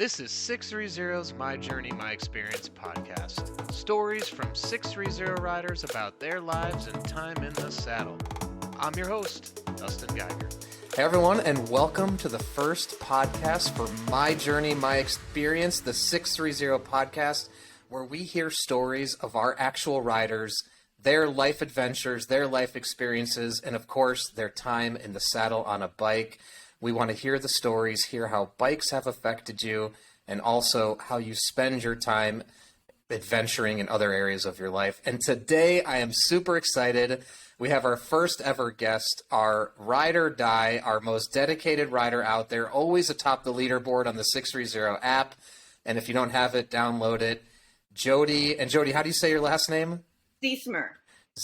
This is 630's My Journey, My Experience podcast. Stories from 630 riders about their lives and time in the saddle. I'm your host, Dustin Geiger. Hey everyone, and welcome to the first podcast for My Journey, My Experience, the 630 podcast, where we hear stories of our actual riders, their life adventures, their life experiences, and of course, their time in the saddle on a bike. We want to hear the stories, hear how bikes have affected you, and also how you spend your time adventuring in other areas of your life. And today, I am super excited. We have our first ever guest, our ride or die, our most dedicated rider out there, always atop the leaderboard on the 630 app. And if you don't have it, download it. Jodi, and Jodi, how do you say your last name? Ziesmer.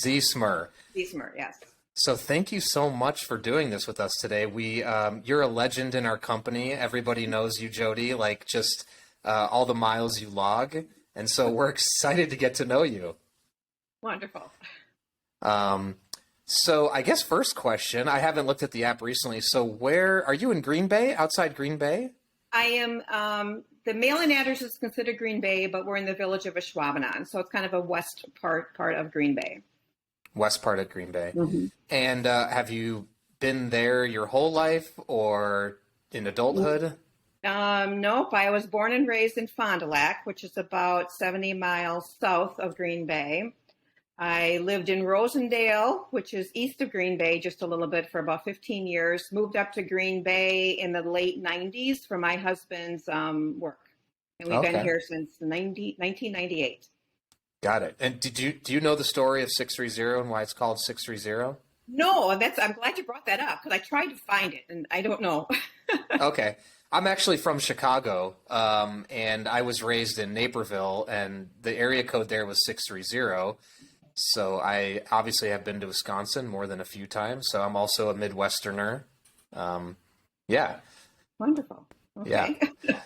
Ziesmer. Ziesmer, yes. So thank you so much for doing this with us today. You're a legend in our company. Everybody knows you, Jodi, like just all the miles you log. And so we're excited to get to know you. Wonderful. So I guess first question, I haven't looked at the app recently. So where are you in Green Bay, outside Green Bay? I am, the mail-in address is considered Green Bay, but we're in the village of Ashwaubenon. So it's kind of a west part of Green Bay. West part of Green Bay. Mm-hmm. And have you been there your whole life or in adulthood? Nope. I was born and raised in Fond du Lac, which is about 70 miles south of Green Bay. I lived in Rosendale, which is east of Green Bay, just a little bit for about 15 years. Moved up to Green Bay in the late 90s for my husband's work. And we've been here since 1998. Got it. And do you know the story of 630 and why it's called 630? No, I'm glad you brought that up because I tried to find it and I don't know. Okay. I'm actually from Chicago, and I was raised in Naperville, and the area code there was 630. So I obviously have been to Wisconsin more than a few times. So I'm also a Midwesterner. Yeah. Wonderful. Okay. Yeah.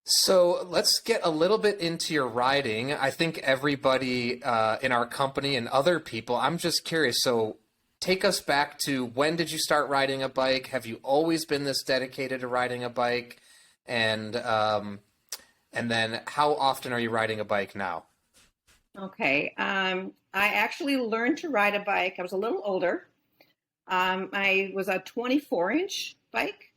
So let's get a little bit into your riding. I think everybody in our company and other people, I'm just curious. So take us back to when did you start riding a bike? Have you always been this dedicated to riding a bike? And then how often are you riding a bike now? Okay. I actually learned to ride a bike. I was a little older. I was a 24-inch bike.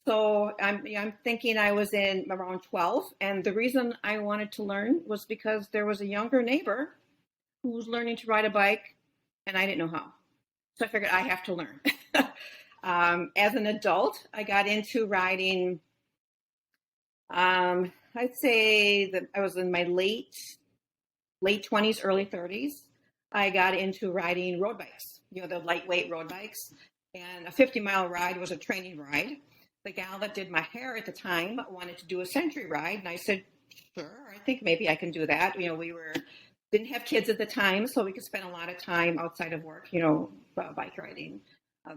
So I'm thinking I was in around 12. And the reason I wanted to learn was because there was a younger neighbor who was learning to ride a bike and I didn't know how. So I figured I have to learn. As an adult, I got into riding, I'd say that I was in my late 20s, early 30s. I got into riding road bikes, the lightweight road bikes. And a 50-mile ride was a training ride. The gal that did my hair at the time wanted to do a century ride. And I said, sure, I think maybe I can do that. We didn't have kids at the time, so we could spend a lot of time outside of work, bike riding.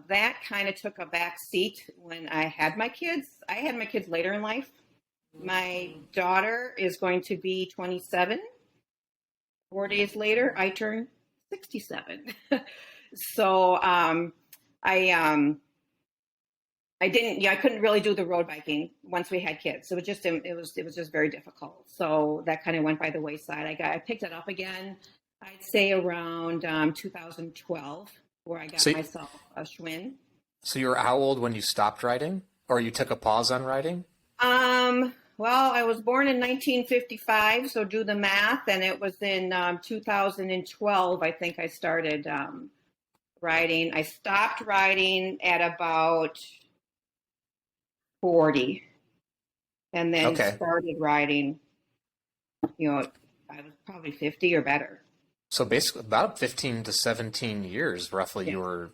That kind of took a back seat when I had my kids. I had my kids later in life. My daughter is going to be 27. 4 days later, I turned 67. So I couldn't really do the road biking once we had kids. So it was just very difficult. So that kind of went by the wayside. I picked it up again, I'd say around 2012, where I got myself a Schwinn. So you were how old when you stopped riding, or you took a pause on riding? Well, I was born in 1955, so do the math, and it was in 2012, I think I started riding. I stopped riding at about 40 and then started riding, I was probably 50 or better. So basically about 15 to 17 years roughly. Yeah.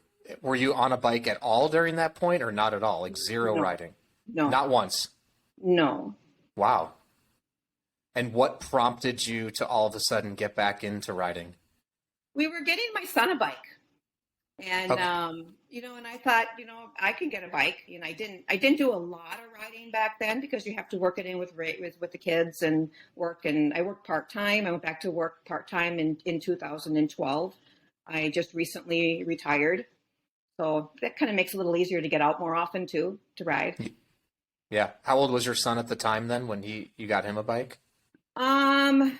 Were you on a bike at all during that point or not at all? Like zero riding? No. Not once? No. Wow. And what prompted you to all of a sudden get back into riding? We were getting my son a bike. And, and I thought, I can get a bike. I didn't do a lot of riding back then because you have to work it in with the kids and work. And I worked part-time. I went back to work part-time in 2012. I just recently retired. So that kind of makes it a little easier to get out more often too, to ride. Yeah. How old was your son at the time then when you got him a bike? Um,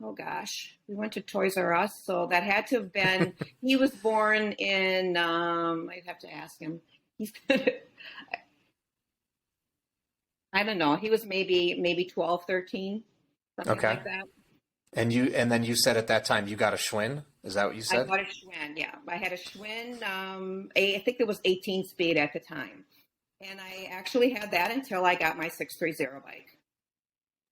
oh gosh, we went to Toys R Us, so that had to have been, he was born in, I'd have to ask him. He's, I don't know, he was maybe 12, 13, something Okay. like that. And then you said at that time you got a Schwinn. Is that what you I said? bought a Schwinn, yeah. I had a Schwinn, I think it was 18 speed at the time. And I actually had that until I got my 630 bike.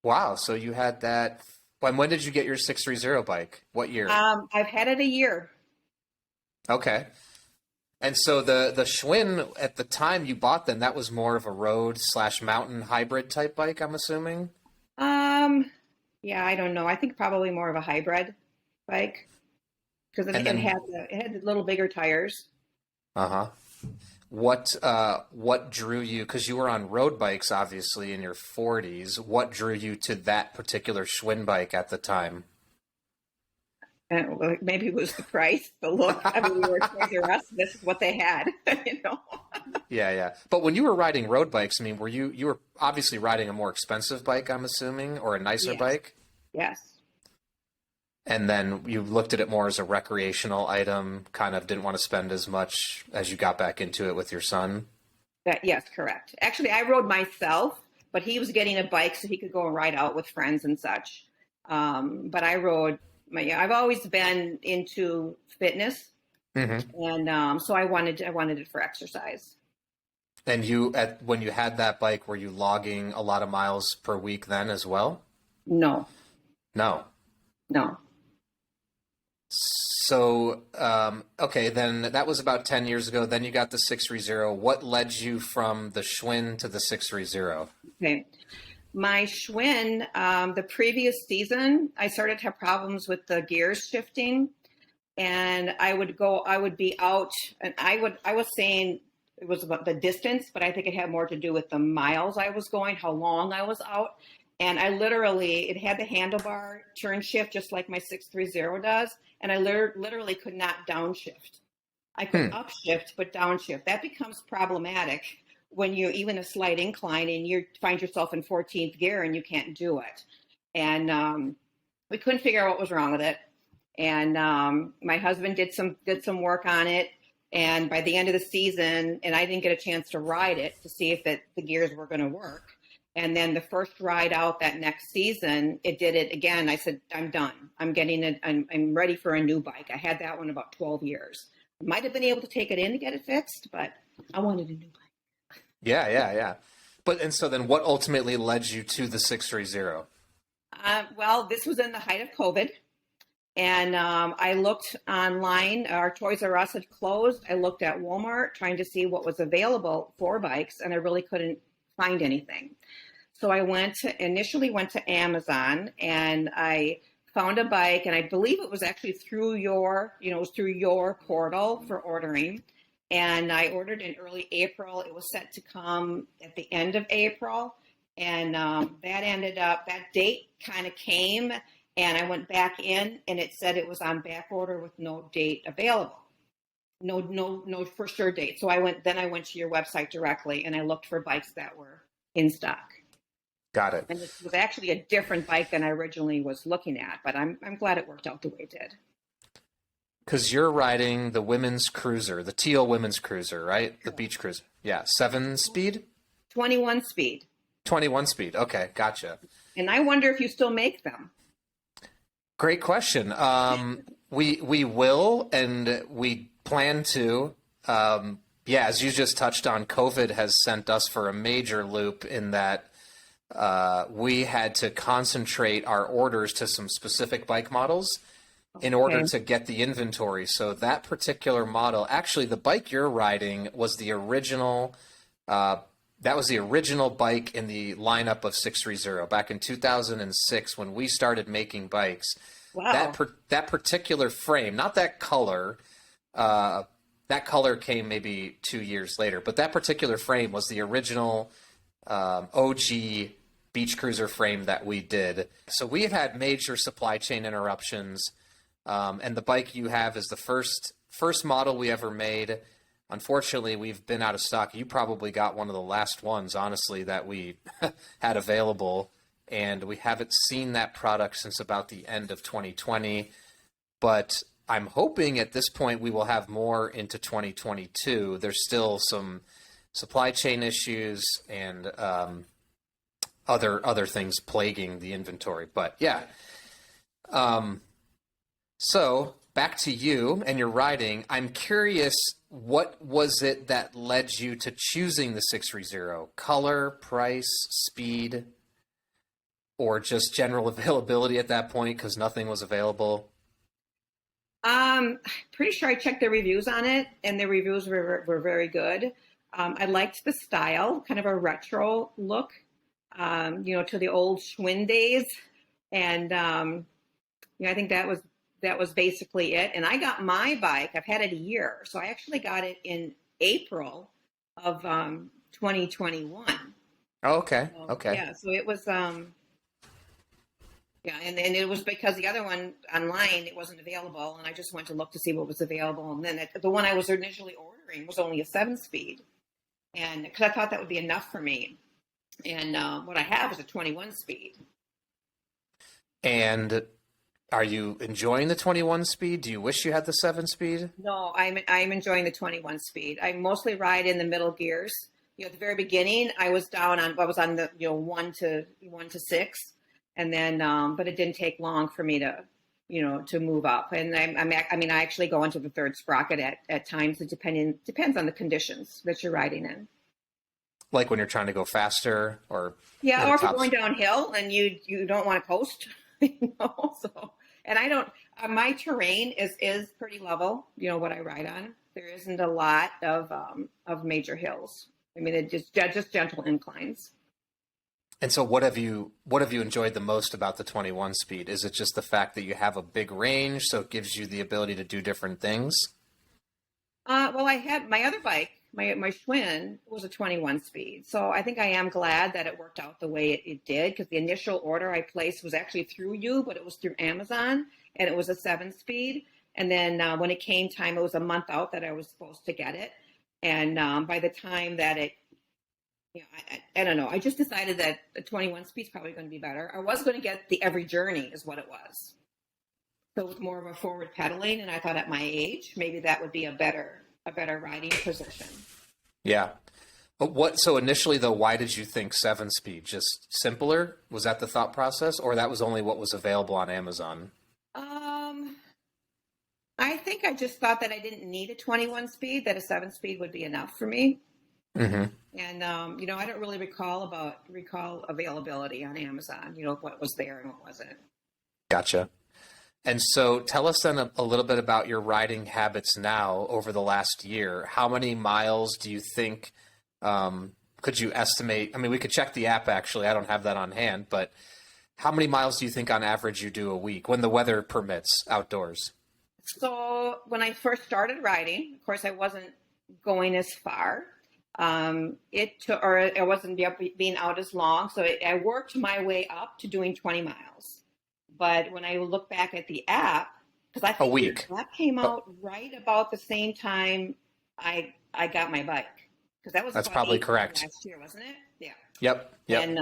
Wow. So you had that. When did you get your 630 bike? What year? I've had it a year. Okay. And so the Schwinn at the time you bought them, that was more of a road slash mountain hybrid type bike, I'm assuming. Um, yeah, I don't know. I think probably more of a hybrid bike because And it then, had the little bigger tires. uh-huh. What drew you? Because you were on road bikes, obviously, in your 40s. What drew you to that particular Schwinn bike at the time? And well, maybe it was the price, the look. I mean, we were Toys R Us. This is what they had, you know. Yeah, yeah. But when you were riding road bikes, I mean, you were obviously riding a more expensive bike, I'm assuming, or a nicer Yes, bike? yes, And then you looked at it more as a recreational item, kind of didn't want to spend as much as you got back into it with your son. yes, correct. Actually, I rode myself, but he was getting a bike so he could go and ride out with friends and such. But I rode I've always been into fitness, Hmm. and so I wanted it for exercise. And when you had that bike, were you logging a lot of miles per week then as well? No, No. no. So, okay, then that was about 10 years ago. Then you got the 630. What led you from the Schwinn to the 630? Okay. My Schwinn, the previous season, I started to have problems with the gears shifting, and I would be out, and I was saying it was about the distance, but I think it had more to do with the miles I was going, how long I was out. And it had the handlebar turn shift just like my 630 does, and I literally could not downshift. I could Hmm. upshift, but downshift. That becomes problematic when you're even a slight incline and you find yourself in 14th gear and you can't do it. And we couldn't figure out what was wrong with it. And my husband did some work on it. And by the end of the season, and I didn't get a chance to ride it to see if the gears were going to work. And then the first ride out that next season, it did it again. I said, I'm done. I'm getting it. I'm ready for a new bike. I had that one about 12 years. I might have been able to take it in to get it fixed, but I wanted a new bike. Yeah, yeah, yeah. And so then what ultimately led you to the 630? Well, this was in the height of COVID. And I looked online. Our Toys R Us had closed. I looked at Walmart trying to see what was available for bikes, and I really couldn't find anything. So I initially went to Amazon, and I found a bike, and I believe it was actually through it was through your portal for ordering. And I ordered in early April. It was set to come at the end of April. And that date kind of came, and I went back in, and it said it was on back order with no date available. No for sure date. So I went to your website directly, and I looked for bikes that were in stock. Got it. And this was actually a different bike than I originally was looking at, but I'm glad it worked out the way it did. Because you're riding the women's cruiser, the teal women's cruiser, right? The beach cruiser. Yeah, 7 speed? 21 speed. 21 speed. Okay, gotcha. And I wonder if you still make them. Great question. We will, and we plan to. Yeah, as you just touched on, COVID has sent us for a major loop in that we had to concentrate our orders to some specific bike models in order to get the inventory. So that particular model, actually, the bike you're riding was the original. That was the original bike in the lineup of 630 back in 2006 when we started making bikes. Wow. That particular frame, not that color. That color came maybe 2 years later, but that particular frame was the original OG beach cruiser frame that we did. So we've had major supply chain interruptions, and the bike you have is the first model we ever made. unfortunately, we've been out of stock. You probably got one of the last ones, honestly, that we had available, and we haven't seen that product since about the end of 2020. But I'm hoping at this point we will have more into 2022. There's still some supply chain issues and other things plaguing the inventory. But yeah. So back to you and your riding. I'm curious, what was it that led you to choosing the 630? Color, price, speed, or just general availability at that point because nothing was available? Pretty sure I checked the reviews on it, and the reviews were very good. I liked the style, kind of a retro look, to the old Schwinn days, and I think that was basically it. And I got my bike. I've had it a year, so I actually got it in April of 2021. Oh, okay. So, Okay. yeah, so it was. Yeah, and it was because the other one online, it wasn't available, and I just went to look to see what was available. And then the one I was initially ordering was only a 7-speed, and because I thought that would be enough for me. And what I have is a 21-speed. And are you enjoying the 21-speed? Do you wish you had the 7-speed? No, I'm enjoying the 21-speed. I mostly ride in the middle gears. At the very beginning, I was on the 1 to 6. And then, but it didn't take long for me to move up. And I actually go into the third sprocket at times. It depends on the conditions that you're riding in. Like when you're trying to go faster, or or if you're going downhill and you don't want to coast, So, and I don't. My terrain is pretty level. What I ride on. There isn't a lot of major hills. I mean, it just gentle inclines. And so what have you enjoyed the most about the 21-speed? Is it just the fact that you have a big range, so it gives you the ability to do different things? Well, I had my other bike, my Schwinn was a 21-speed. So I think I am glad that it worked out the way it did, because the initial order I placed was actually through you, but it was through Amazon, and it was a 7-speed. And then when it came time, it was a month out that I was supposed to get it. And by the time that it, I don't know. I just decided that the 21 speed is probably going to be better. I was going to get the Every Journey is what it was. So it was more of a forward pedaling. And I thought at my age, maybe that would be a better riding position. Yeah. But so initially though, why did you think 7-speed? Just simpler? Was that the thought process, or that was only what was available on Amazon? I think I just thought that I didn't need a 21 speed, that a 7-speed would be enough for me. Mm-hmm. And, I don't really recall availability on Amazon, what was there and what wasn't. Gotcha. And so tell us then a little bit about your riding habits now over the last year. How many miles do you think, could you estimate? I mean, we could check the app actually. I don't have that on hand, but how many miles do you think on average you do a week when the weather permits outdoors? So when I first started riding, of course, I wasn't going as far. I wasn't being out as long. So I worked my way up to doing 20 miles. But when I look back at the app, because I think a week. The app came out right about the same time I got my bike. Because that's probably correct. Last year, wasn't it? Yeah. Yep. And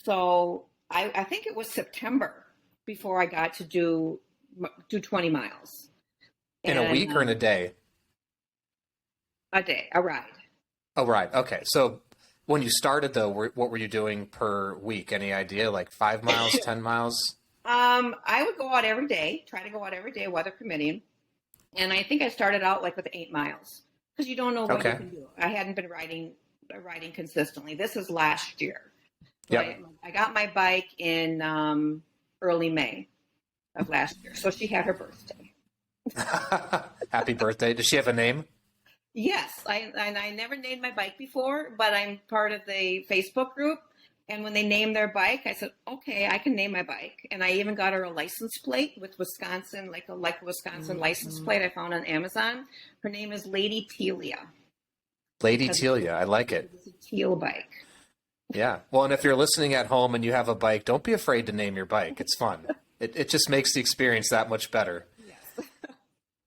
so I think it was September before I got to do 20 miles. In a week or in a day? A day, a ride. Oh, right. Okay. So when you started, though, what were you doing per week? Any idea? Like 5 miles, 10 miles? I would go out every day, try to go out every day, weather permitting. And I think I started out with 8 miles, because you don't know what you can do. I hadn't been riding consistently. This is last year. So yep. I got my bike in early May of last year. So she had her birthday. Happy birthday. Does she have a name? Yes. I never named my bike before, but I'm part of the Facebook group. And when they named their bike, I said, okay, I can name my bike. And I even got her a license plate with Wisconsin, like a Wisconsin license plate I found on Amazon. Her name is Lady Telia. Lady Telia. I like it. It's a teal bike. Yeah. Well, and if you're listening at home and you have a bike, don't be afraid to name your bike. It's fun. It just makes the experience that much better. Yes.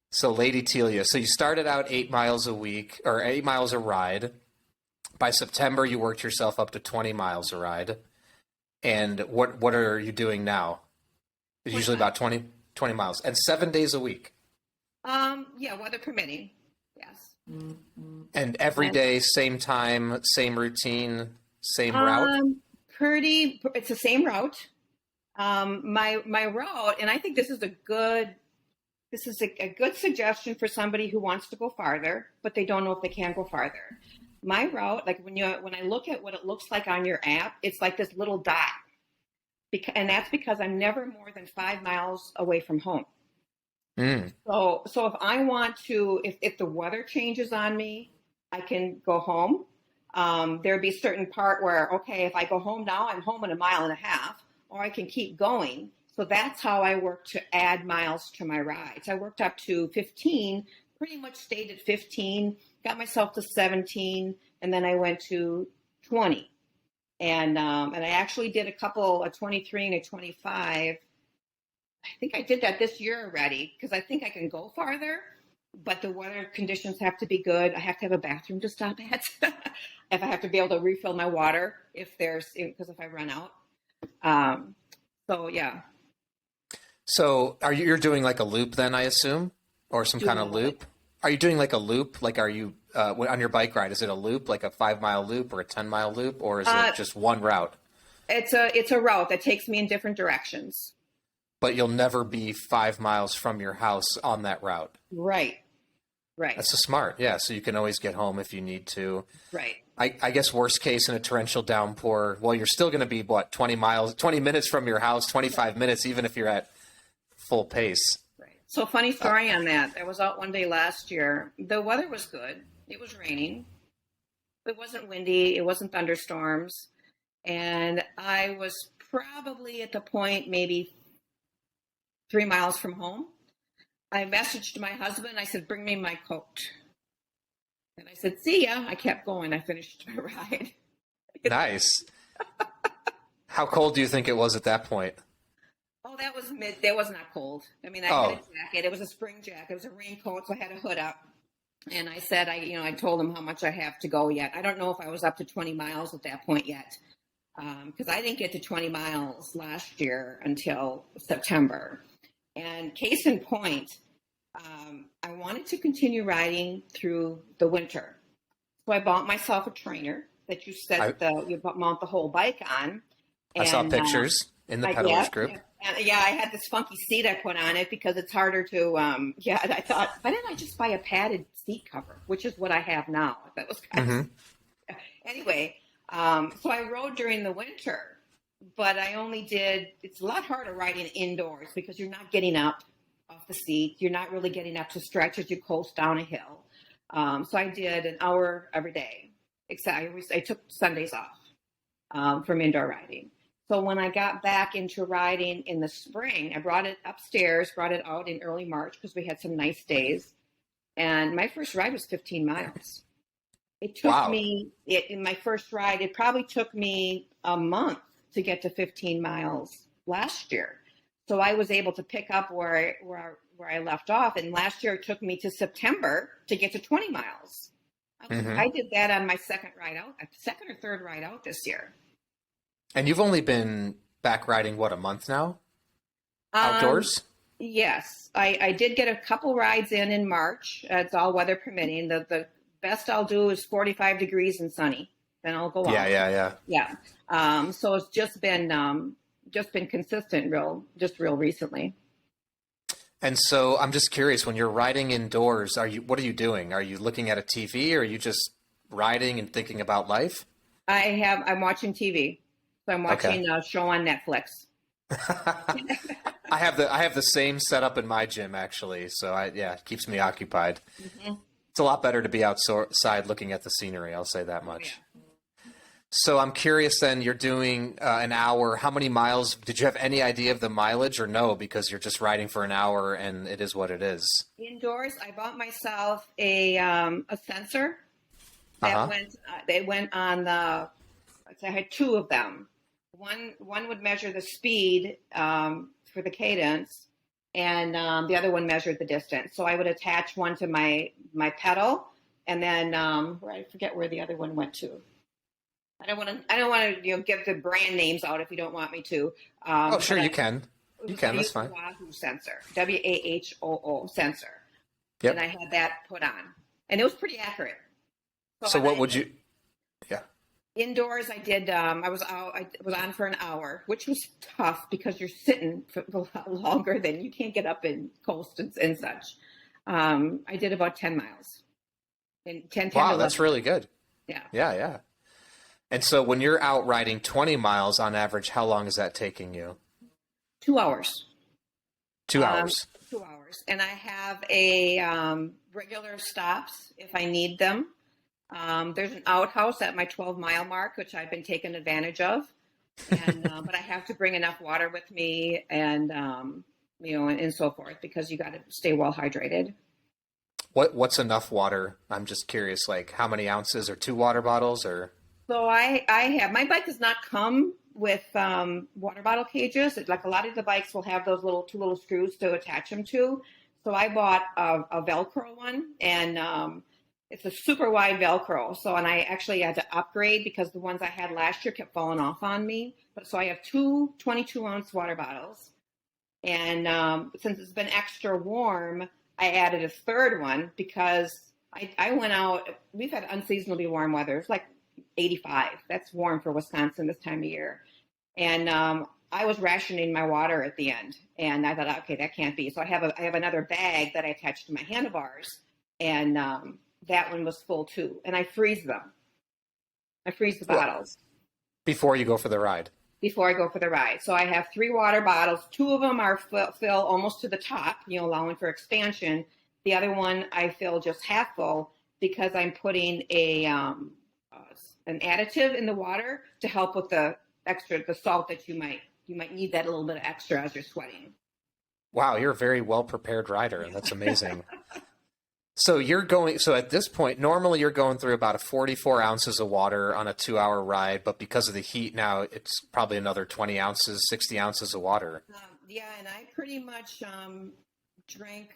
So Lady Telia, so you started out 8 miles a week, or 8 miles a ride. By September, you worked yourself up to 20 miles a ride. And what are you doing now? It's usually about 20 miles. And 7 days a week. Yeah, weather permitting. Yes. And every day, same time, same routine, same route? It's the same route. My route, and I think this is a good suggestion for somebody who wants to go farther, but they don't know if they can go farther. My route, like when I look at what it looks like on your app, it's like this little dot, and that's because I'm never more than 5 miles away from home. So if I want to, if the weather changes on me, I can go home. There'd be a certain part where, okay, if I go home now, I'm home in 1.5 miles, or I can keep going. So that's how I work to add miles to my rides. I worked up to 15, pretty much stayed at 15, got myself to 17, and then I went to 20. And I actually did a 23 and a 25. I think I did that this year already because I think I can go farther, but the weather conditions have to be good. I have to have a bathroom to stop at. If I have to be able to refill my water because if I run out. So yeah. So you're doing like a loop then, I assume, or some kind of loop? Are you doing like a loop? Like, are you on your bike ride? Is it a loop, like a 5-mile loop or a 10-mile loop, or is it just one route? It's a route that takes me in different directions. But you'll never be 5 miles from your house on that route. Right. That's so smart. Yeah. So you can always get home if you need to. Right. I guess worst case in a torrential downpour, well, you're still going to be 20 minutes from your house, 25 minutes, even if you're at full pace. Right. So funny story on that. I was out one day last year. The weather was good. It was raining. It wasn't windy. It wasn't thunderstorms. And I was probably at the point maybe 3 miles from home. I messaged my husband. I said, bring me my coat. And I said, see ya. I kept going. I finished my ride. Nice. How cold do you think it was at that point? Oh, that was that was not cold. I mean, I had a jacket. It was a spring jacket. It was a raincoat, so I had a hood up. And I said, I told him how much I have to go yet. I don't know if I was up to 20 miles at that point yet. Because I didn't get to 20 miles last year until September. And case in point, I wanted to continue riding through the winter. So I bought myself a trainer that you you mount the whole bike on. And, I saw pictures in the pedalers group. Yeah, I had this funky seat I put on it because it's harder to, I thought, why didn't I just buy a padded seat cover, which is what I have now. That was kind of, anyway, so I rode during the winter, but it's a lot harder riding indoors because you're not getting up off the seat. You're not really getting up to stretch as you coast down a hill. So I did an hour every day, except I took Sundays off from indoor riding. So when I got back into riding in the spring, I brought it upstairs, brought it out in early March because we had some nice days. And my first ride was 15 miles. It took me, in my first ride, it probably took me a month to get to 15 miles last year. So I was able to pick up where I left off. And last year it took me to September to get to 20 miles. I did that on my second or third ride out this year. And you've only been back riding, a month now? Outdoors? Yes. I did get a couple rides in March. It's all weather permitting. The best I'll do is 45 degrees and sunny. Then I'll go out. Yeah. So it's just been consistent real recently. And so I'm just curious, when you're riding indoors, what are you doing? Are you looking at a TV, or are you just riding and thinking about life? I'm watching TV. So I'm watching a show on Netflix. I have the same setup in my gym, actually. So it keeps me occupied. It's a lot better to be outside looking at the scenery. I'll say that much. Yeah. So I'm curious then, you're doing an hour. How many miles? Did you have any idea of the mileage, or no, because you're just riding for an hour and it is what it is? Indoors, I bought myself a sensor that went on the, I had two of them. One would measure the speed for the cadence, and the other one measured the distance. So I would attach one to my pedal, and then I forget where the other one went to. I don't want to give the brand names out if you don't want me to. Oh, sure, you can. You can. That's fine. Wahoo sensor, WAHOO sensor. Yep. And I had that put on, and it was pretty accurate. So what would you? Yeah. Indoors, I did. I was out. I was on for an hour, which was tough because you're sitting for a lot longer than you can't get up and coast and such. I did about 10 miles. In 10 Wow, that's really good. Yeah. Yeah, yeah. And so when you're out riding 20 miles on average, how long is that taking you? 2 hours. 2 hours. 2 hours, and I have a regular stops if I need them. There's an outhouse at my 12-mile mark, which I've been taking advantage of, and but I have to bring enough water with me, and and so forth, because you got to stay well hydrated. What's enough water? I'm just curious, like how many ounces, or 2 water bottles, or? So I have, my bike does not come with water bottle cages. Like a lot of the bikes will have those two little screws to attach them to. So I bought a Velcro one, and it's a super wide Velcro. And I actually had to upgrade because the ones I had last year kept falling off on me. So I have two 22-ounce water bottles. And since it's been extra warm, I added a third one because I went out. We've had unseasonably warm weather. It's like 85. That's warm for Wisconsin this time of year. And I was rationing my water at the end. And I thought, okay, that can't be. So I have another bag that I attached to my handlebars. And that one was full too. And I freeze them. I freeze the bottles. Before you go for the ride? Before I go for the ride. So I have 3 water bottles. 2 of them are fill almost to the top, allowing for expansion. The other one I fill just half full because I'm putting an additive in the water to help with the salt that you might need that a little bit of extra as you're sweating. Wow, you're a very well prepared rider, and that's amazing. So at this point, normally you're going through about 44 ounces of water on a 2-hour ride, but because of the heat now, it's probably another 20 ounces, 60 ounces of water. Yeah, and I pretty much drank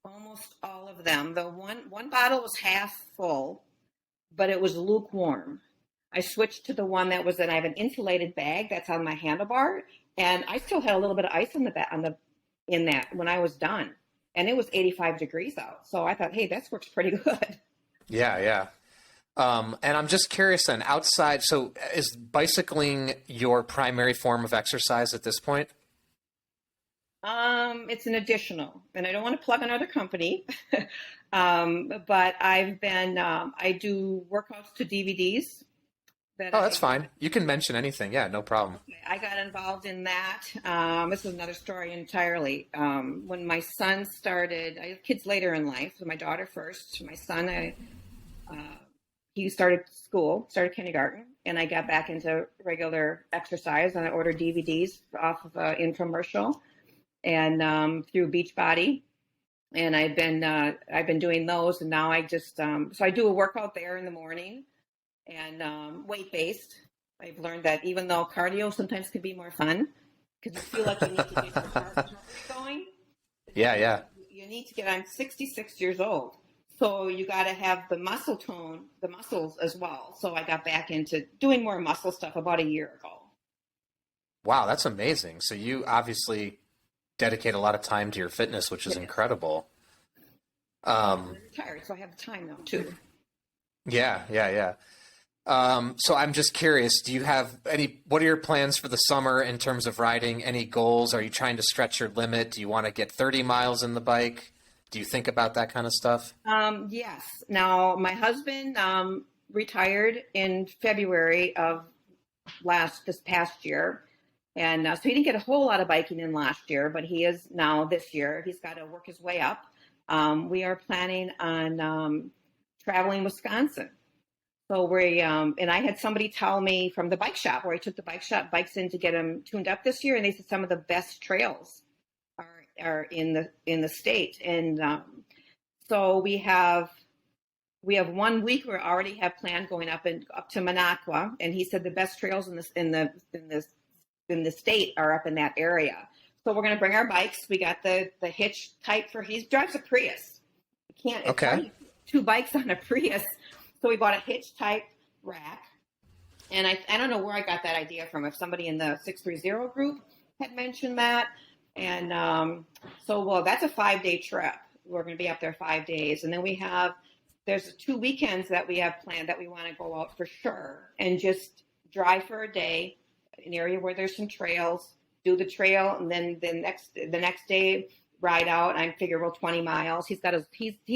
almost all of them. The one bottle was half full, but it was lukewarm. I switched to the one that was I have an insulated bag that's on my handlebar, and I still had a little bit of ice in that when I was done. And it was 85 degrees out. So I thought, hey, this works pretty good. Yeah, yeah. And I'm just curious then, outside, so is bicycling your primary form of exercise at this point? It's an additional, and I don't want to plug another company, but I've been, I do workouts to DVDs. That's fine. You can mention anything. Yeah, no problem. I got involved in that. This is another story entirely. When my son started, I have kids later in life, so my daughter first. My son, he started kindergarten, and I got back into regular exercise, and I ordered DVDs off of an infomercial and through Beachbody. And I've been doing those, and now I just so I do a workout there in the morning. And weight-based. I've learned that even though cardio sometimes can be more fun because you feel like you need to get your heart rate going. Yeah, yeah. You need to I'm 66 years old. So you got to have the muscle tone, the muscles as well. So I got back into doing more muscle stuff about a year ago. Wow, that's amazing. So you obviously dedicate a lot of time to your fitness, which is incredible. I'm retired, so I have time now too. Yeah, yeah, yeah. So I'm just curious, do you have what are your plans for the summer in terms of riding? Any goals? Are you trying to stretch your limit? Do you want to get 30 miles in the bike? Do you think about that kind of stuff? Yes. Now, my husband retired in February of this past year. And so he didn't get a whole lot of biking in last year, but he is now this year. He's got to work his way up. We are planning on traveling Wisconsin. So and I had somebody tell me from the bike shop where I took the bikes in to get them tuned up this year, and they said some of the best trails are in the state. And so we have 1 week we already have planned going up to Minocqua, and he said the best trails in the state are up in that area. So we're going to bring our bikes. We got the hitch type he drives a Prius. It's Okay. hard to put 2 bikes on a Prius. So we bought a hitch type rack. And I don't know where I got that idea from, if somebody in the 630 group had mentioned that. And that's a 5-day trip. We're going to be up there 5 days. And then there's 2 weekends that we have planned that we want to go out for sure and just drive for a day, an area where there's some trails, do the trail, and then the next day ride out. I figure 20 miles. He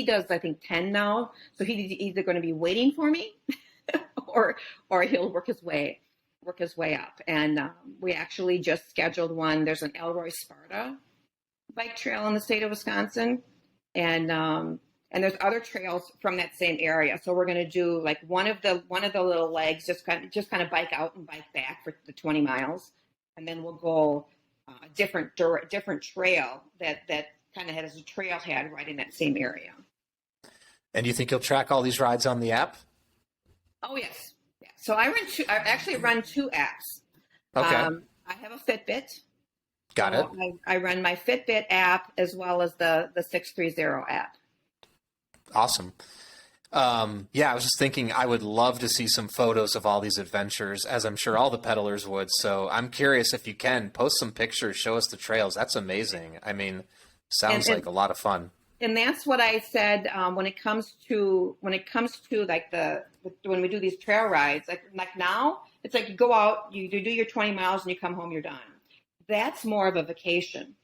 does I think 10 now, so he's either going to be waiting for me, or he'll work his way up. And we actually just scheduled one. There's an Elroy Sparta bike trail in the state of Wisconsin, and there's other trails from that same area. So we're going to do like one of the little legs, just kind of bike out and bike back for the 20 miles. And then we'll go a different trail that kind of has a trailhead right in that same area. And you think you'll track all these rides on the app? Oh, yes. Yeah. So I actually run 2 apps. Okay. I have a Fitbit. Got it. I run my Fitbit app as well as the 630 app. Awesome. I was just thinking I would love to see some photos of all these adventures, as I'm sure all the pedalers would. So I'm curious if you can post some pictures, show us the trails. That's amazing. I mean, sounds like a lot of fun. And that's what I said when it comes to like when we do these trail rides, like now it's like you go out, you do your 20 miles and you come home, you're done. That's more of a vacation.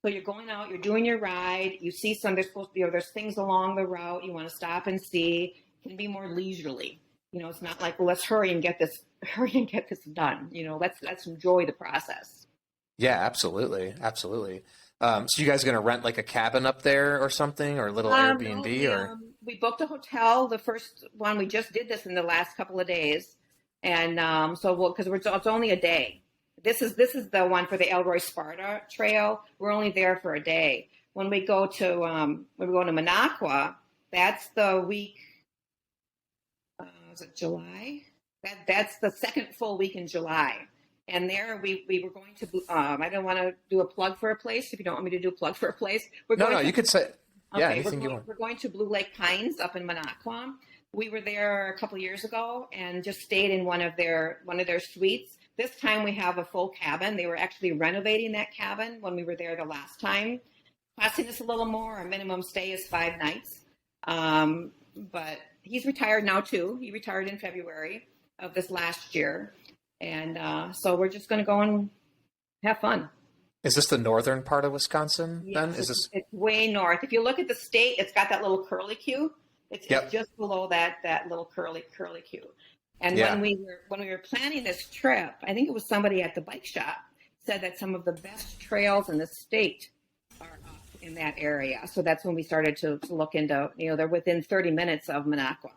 So you're going out, you're doing your ride, you see there's things along the route you want to stop and see. It can be more leisurely. It's not like, well, let's hurry and get this done. Let's enjoy the process. Yeah, absolutely. Absolutely. So you guys going to rent like a cabin up there or something, or a little Airbnb or? We booked a hotel. The first one, we just did this in the last couple of days. And because it's only a day. This is the one for the Elroy Sparta Trail. We're only there for a day. When we go to Minocqua, that's the week. Is it July? That's the second full week in July. And there we were going to. I don't want to do a plug for a place. If you don't want me to do a plug for a place, you could say. Yeah, okay, anything you want. We're going to Blue Lake Pines up in Minocqua. We were there a couple of years ago and just stayed in one of their suites. This time we have a full cabin. They were actually renovating that cabin when we were there the last time. Costing us a little more. Our minimum stay is 5 nights. But he's retired now too. He retired in February of this last year. And so we're just going to go and have fun. Is this the northern part of Wisconsin then? Yes, it's way north. If you look at the state, it's got that little curly Q. It's just below that little curly Q. And when we were planning this trip, I think it was somebody at the bike shop said that some of the best trails in the state are up in that area. So that's when we started to look into, they're within 30 minutes of Minocqua.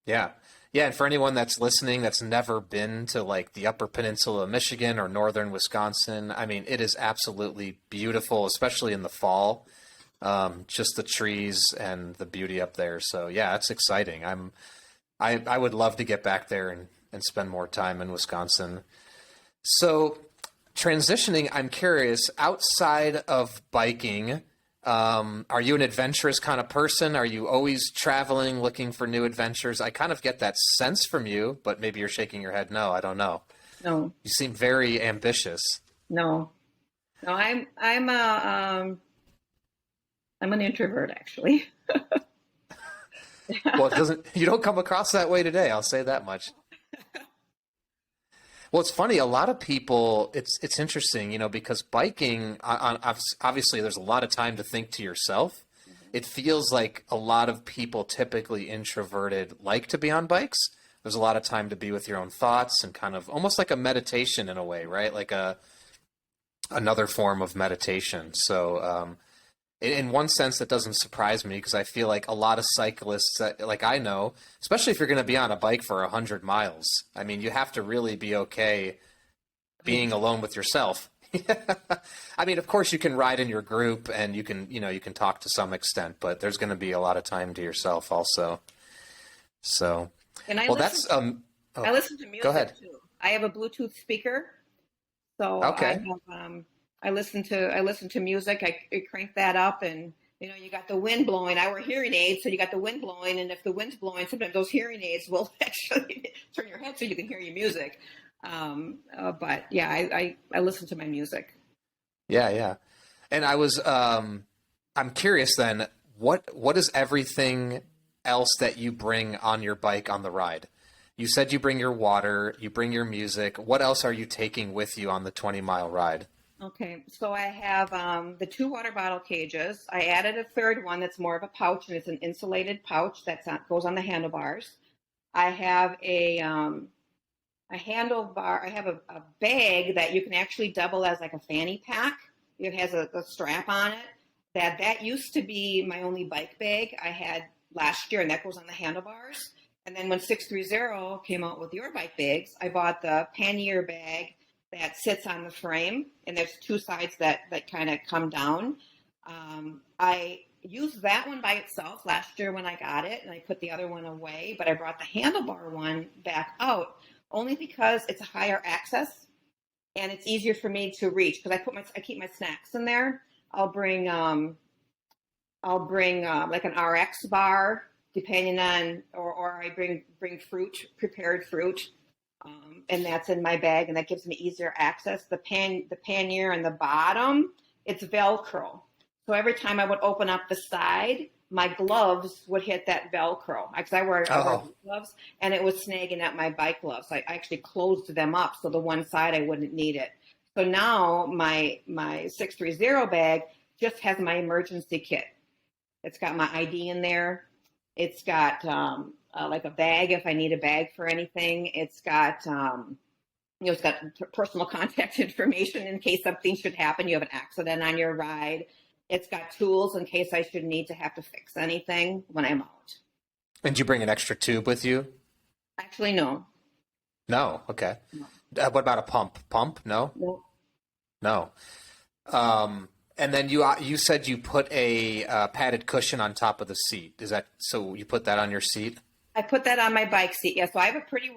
Yeah. Yeah. And for anyone that's listening that's never been to like the Upper Peninsula of Michigan or northern Wisconsin, I mean, it is absolutely beautiful, especially in the fall. Just the trees and the beauty up there. So yeah, it's exciting. I would love to get back there and spend more time in Wisconsin. So transitioning, I'm curious, outside of biking, are you an adventurous kind of person? Are you always traveling, looking for new adventures? I kind of get that sense from you, but maybe you're shaking your head. No, I don't know. No. You seem very ambitious. No, I'm an introvert, actually. Well, you don't come across that way today. I'll say that much. Well, it's funny. A lot of people, it's interesting, because biking, obviously there's a lot of time to think to yourself. It feels like a lot of people, typically introverted, like to be on bikes. There's a lot of time to be with your own thoughts and kind of almost like a meditation in a way, right? Like another form of meditation. So, in one sense, that doesn't surprise me because I feel like a lot of cyclists, like I know, especially if you're going to be on a bike for 100 miles, I mean, you have to really be okay being alone with yourself. I mean, of course, you can ride in your group and you can talk to some extent, but there's going to be a lot of time to yourself also. So, and I listen to music go ahead. too. I have a Bluetooth speaker, so okay. I listen to music. I crank that up, and you got the wind blowing. I wear hearing aids, so you got the wind blowing, and if the wind's blowing, sometimes those hearing aids will actually turn your head so you can hear your music. But yeah, I listen to my music. Yeah, yeah. And I'm curious then, what is everything else that you bring on your bike on the ride? You said you bring your water, you bring your music. What else are you taking with you on the 20-mile ride? Okay, so I have the 2 water bottle cages. I added a third one that's more of a pouch, and it's an insulated pouch goes on the handlebars. I have a handlebar. I have a bag that you can actually double as like a fanny pack. It has a strap on it. That used to be my only bike bag I had last year, and that goes on the handlebars. And then when 630 came out with your bike bags, I bought the pannier bag that sits on the frame, and there's 2 sides that kind of come down. I used that one by itself last year when I got it, and I put the other one away, but I brought the handlebar one back out only because it's a higher access and it's easier for me to reach because I keep my snacks in there. I'll bring like an RX bar, depending on, or I bring fruit, prepared fruit, and that's in my bag, and that gives me easier access. The pannier on the bottom, it's Velcro, so every time I would open up the side, my gloves would hit that Velcro because I wear gloves, and it was snagging at my bike gloves. I actually closed them up so the one side I wouldn't need it. So now my 630 bag just has my emergency kit. It's got my ID in there. It's got like a bag if I need a bag for anything. It's got it's got personal contact information in case something should happen. You have an accident on your ride. It's got tools in case I should have to fix anything when I'm out. And you bring an extra tube with you? Actually, no. No. Okay. No. What about a pump? Pump? No. No. And then you said you put a padded cushion on top of the seat. Is that so? You put that on your seat? I put that on my bike seat. Yeah, so I have a pretty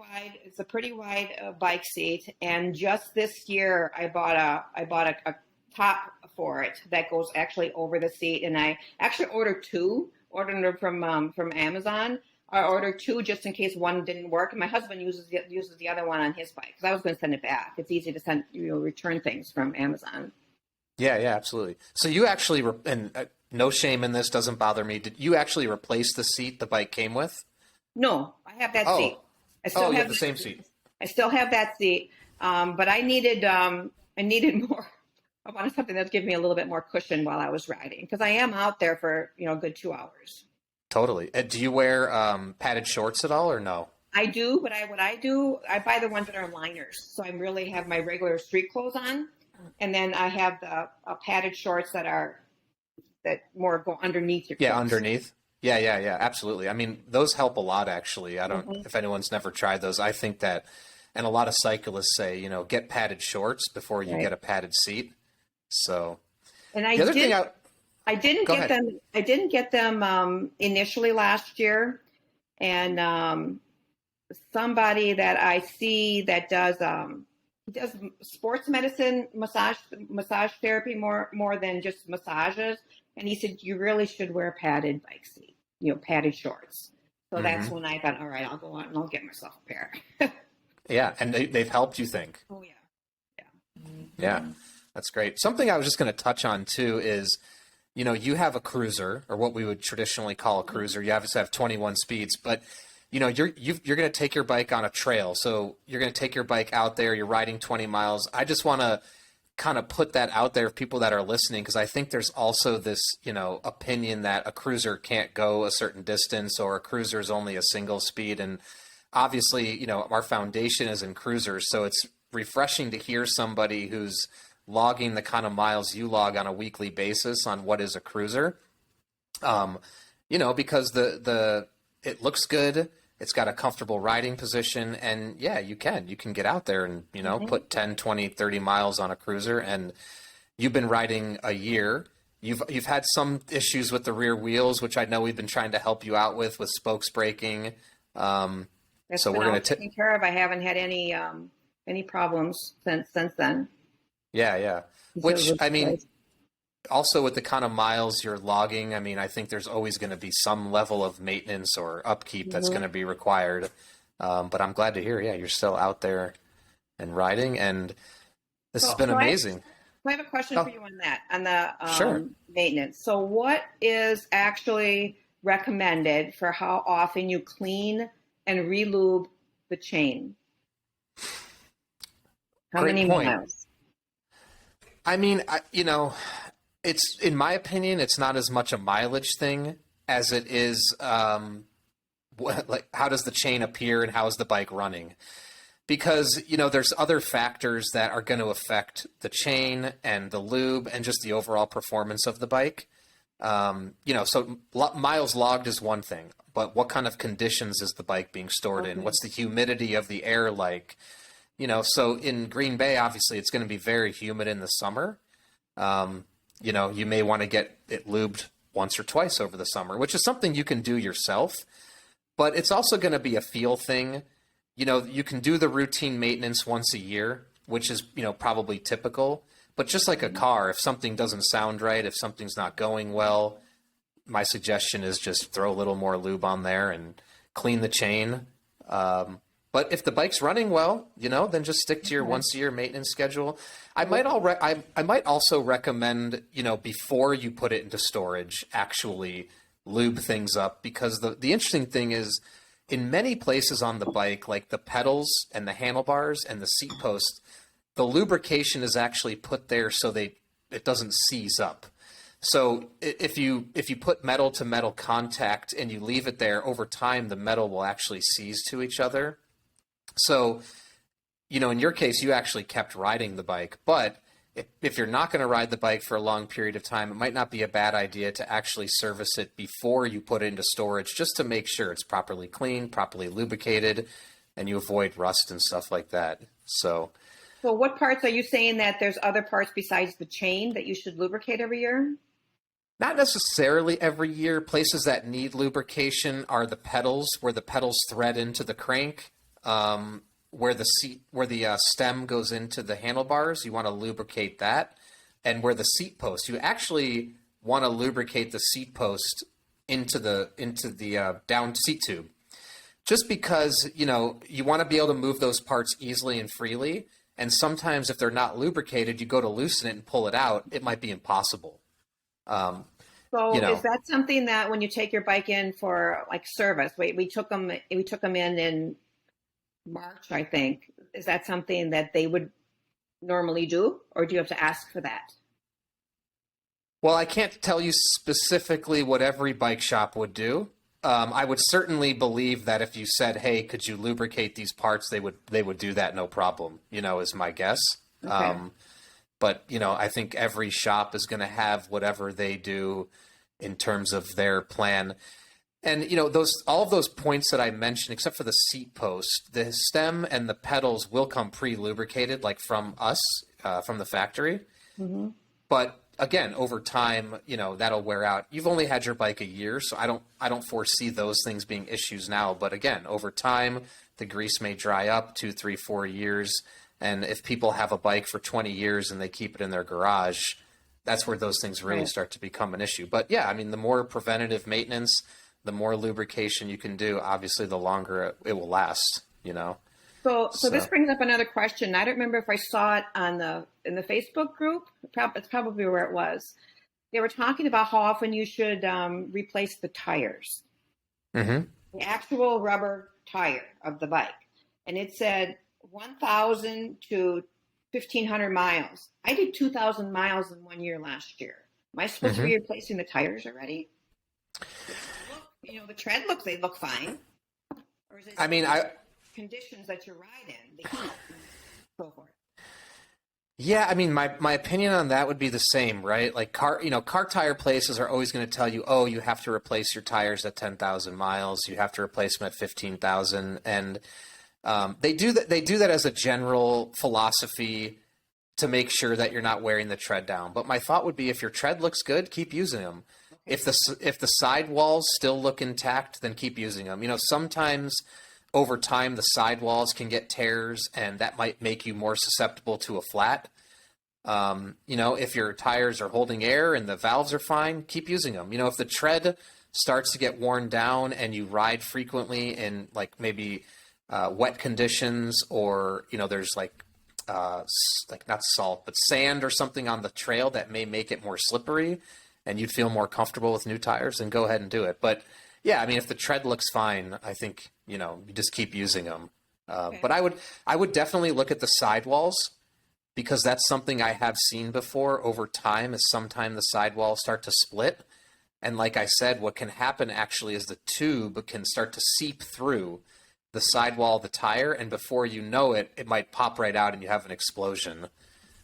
wide bike seat, and just this year I bought a top for it that goes actually over the seat, and I actually ordered them from Amazon. I ordered 2 just in case one didn't work, and my husband uses the other one on his bike because I was going to send it back. It's easy to return things from Amazon. Yeah, absolutely. So you actually, and no shame in this, doesn't bother me. Did you actually replace the seat the bike came with? No, I have that seat. You have the same seat. I still have that seat, but I needed more. I wanted something that would give me a little bit more cushion while I was riding because I am out there for a good 2 hours. Totally. Do you wear padded shorts at all or no? I do, but I buy the ones that are liners, so I really have my regular street clothes on. And then I have the padded shorts that more go underneath your clothes. Yeah, underneath. Yeah, absolutely. I mean, those help a lot, actually. I don't, if anyone's never tried those, I think that, and a lot of cyclists say, get padded shorts before you get a padded seat. So, and I didn't get them initially last year. And somebody that I see that does sports medicine, massage therapy more than just massages. And he said, you really should wear a padded bike seat, padded shorts. So that's when I thought, all right, I'll go out and I'll get myself a pair. Yeah. And they've helped, you think? Oh, yeah. Yeah. That's great. Something I was just going to touch on too is, you have a cruiser, or what we would traditionally call a cruiser. You obviously have 21 speeds, but you're going to take your bike on a trail. So you're going to take your bike out there. You're riding 20 miles. I just want to kind of put that out there for people that are listening, because I think there's also this, opinion that a cruiser can't go a certain distance, or a cruiser is only a single speed. And obviously, our foundation is in cruisers. So it's refreshing to hear somebody who's logging the kind of miles you log on a weekly basis on what is a cruiser. Because it looks good. It's got a comfortable riding position, and yeah, you can get out there and, put 10, 20, 30 miles on a cruiser. And you've been riding a year. You've had some issues with the rear wheels, which I know we've been trying to help you out with spokes breaking. So we're going to take care of. I haven't had any problems since then. Yeah. Which, I mean, also with the kind of miles you're logging, I mean, I think there's always going to be some level of maintenance or upkeep that's going to be required. But I'm glad to hear, yeah, you're still out there and riding, and this has been amazing. I have a question for you on that, on the Sure. maintenance. So what is actually recommended for how often you clean and re-lube the chain? How Great many point. miles? I mean, it's, in my opinion, it's not as much a mileage thing as it is like how does the chain appear and how is the bike running? Because, there's other factors that are going to affect the chain and the lube and just the overall performance of the bike. So miles logged is one thing, but what kind of conditions is the bike being stored in? What's the humidity of the air like? So in Green Bay, obviously, it's going to be very humid in the summer. You may want to get it lubed once or twice over the summer, which is something you can do yourself. But it's also going to be a feel thing. You can do the routine maintenance once a year, which is, probably typical. But just like a car, if something doesn't sound right, if something's not going well, my suggestion is just throw a little more lube on there and clean the chain. But if the bike's running well, then just stick to your once a year maintenance schedule. I might also recommend, before you put it into storage, actually lube things up, because the interesting thing is in many places on the bike, like the pedals and the handlebars and the seat post, the lubrication is actually put there so it doesn't seize up. So if you put metal to metal contact and you leave it there, over time the metal will actually seize to each other. So, in your case, you actually kept riding the bike, but if you're not going to ride the bike for a long period of time, it might not be a bad idea to actually service it before you put it into storage, just to make sure it's properly cleaned, properly lubricated, and you avoid rust and stuff like that. So what parts are you saying that there's other parts besides the chain that you should lubricate every year? Not necessarily every year. Places that need lubrication are the pedals, where the pedals thread into the crank. Where the stem goes into the handlebars, you want to lubricate that, and where the seat post, you actually want to lubricate the seat post into the down seat tube, just because you want to be able to move those parts easily and freely. And sometimes if they're not lubricated, you go to loosen it and pull it out, it might be impossible. Is that something that when you take your bike in for like service, we took them in March, I think. Is that something that they would normally do, or do you have to ask for that? Well, I can't tell you specifically what every bike shop would do. I would certainly believe that if you said, "Hey, could you lubricate these parts?" they would do that, no problem. Is my guess. Okay. But I think every shop is going to have whatever they do in terms of their plan. And all of those points that I mentioned, except for the seat post, the stem and the pedals will come pre-lubricated, like from us, from the factory. Mm-hmm. But again, over time, that'll wear out. You've only had your bike a year, so I don't foresee those things being issues now. But again, over time, the grease may dry up 2, 3, 4 years. And if people have a bike for 20 years and they keep it in their garage, that's where those things really start to become an issue. But yeah, I mean, the more preventative maintenance, the more lubrication you can do, obviously, the longer it will last, So this brings up another question. I don't remember if I saw it in the Facebook group. It's probably where it was. They were talking about how often you should replace the tires, the actual rubber tire of the bike. And it said 1,000 to 1,500 miles. I did 2,000 miles in 1 year last year. Am I supposed to be replacing the tires already? The tread they look fine. Or is it conditions that you ride in, the heat, and so forth? Yeah, I mean, my opinion on that would be the same, right? Like car tire places are always going to tell you, oh, you have to replace your tires at 10,000 miles. You have to replace them at 15,000. And they do that as a general philosophy to make sure that you're not wearing the tread down. But my thought would be, if your tread looks good, keep using them. If the sidewalls still look intact, then keep using them. Sometimes over time the sidewalls can get tears, and that might make you more susceptible to a flat. If your tires are holding air and the valves are fine, keep using them. If the tread starts to get worn down and you ride frequently in like maybe wet conditions, or there's like not salt but sand or something on the trail that may make it more slippery, and you'd feel more comfortable with new tires, then go ahead and do it. But yeah, I mean, if the tread looks fine, I think you just keep using them. Okay. But I would definitely look at the sidewalls, because that's something I have seen before over time, is sometimes the sidewalls start to split. And like I said, what can happen actually is the tube can start to seep through the sidewall of the tire, and before you know it, it might pop right out and you have an explosion.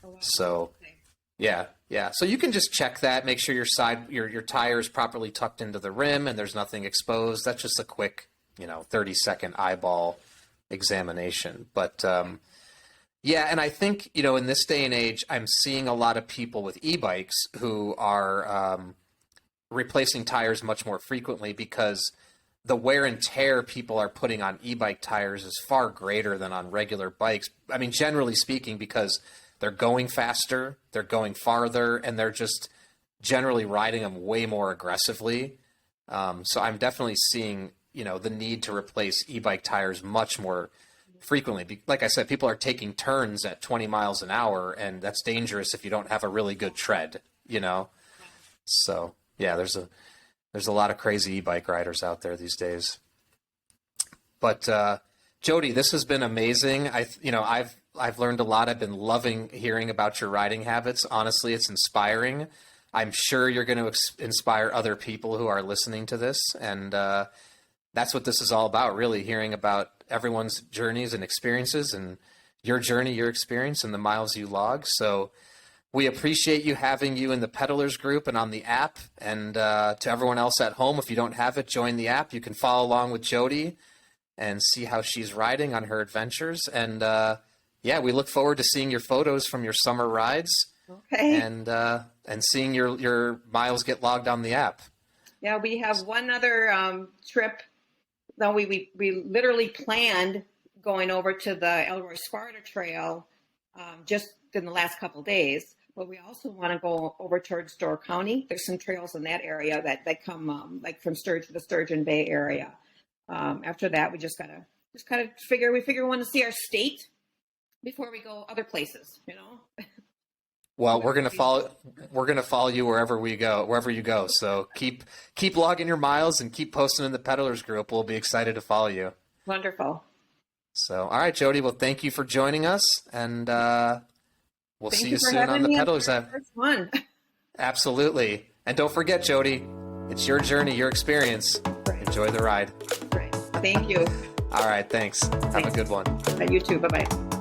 Oh, wow. So, Okay. yeah. So you can just check that, make sure your tire is properly tucked into the rim and there's nothing exposed. That's just a quick, 30-second eyeball examination. But yeah, and I think, in this day and age, I'm seeing a lot of people with e-bikes who are replacing tires much more frequently, because the wear and tear people are putting on e-bike tires is far greater than on regular bikes. I mean, generally speaking, because they're going faster, they're going farther, and they're just generally riding them way more aggressively. So I'm definitely seeing, the need to replace e-bike tires much more frequently. Like I said, people are taking turns at 20 miles an hour, and that's dangerous if you don't have a really good tread, So yeah, there's a lot of crazy e-bike riders out there these days. But Jodi, this has been amazing. I've learned a lot. I've been loving hearing about your riding habits. Honestly, it's inspiring. I'm sure you're going to inspire other people who are listening to this, and that's what this is all about, really, hearing about everyone's journeys and experiences, and your journey, your experience, and the miles you log. So we appreciate having you in the Peddlers group and on the app. And to everyone else at home, if you don't have it, join the app. You can follow along with Jodi and see how she's riding on her adventures. And yeah, we look forward to seeing your photos from your summer rides. Okay. And seeing your miles get logged on the app. Yeah, we have one other trip. No, we literally planned going over to the Elroy Sparta Trail just in the last couple of days. But we also want to go over towards Door County. There's some trails in that area that come like from the Sturgeon Bay area. After that, we just kind of figure we want to see our state before we go other places. Well, we're gonna follow you wherever you go. So keep logging your miles and keep posting in the Peddlers group. We'll be excited to follow you. Wonderful. So, all right, Jodi. Well, thank you for joining us, and we'll see you soon on the Peddlers app. First one. Absolutely, and don't forget, Jodi, it's your journey, your experience. Right. Enjoy the ride. Right. Thank you. All right, thanks. Have a good one. You too. Bye-bye.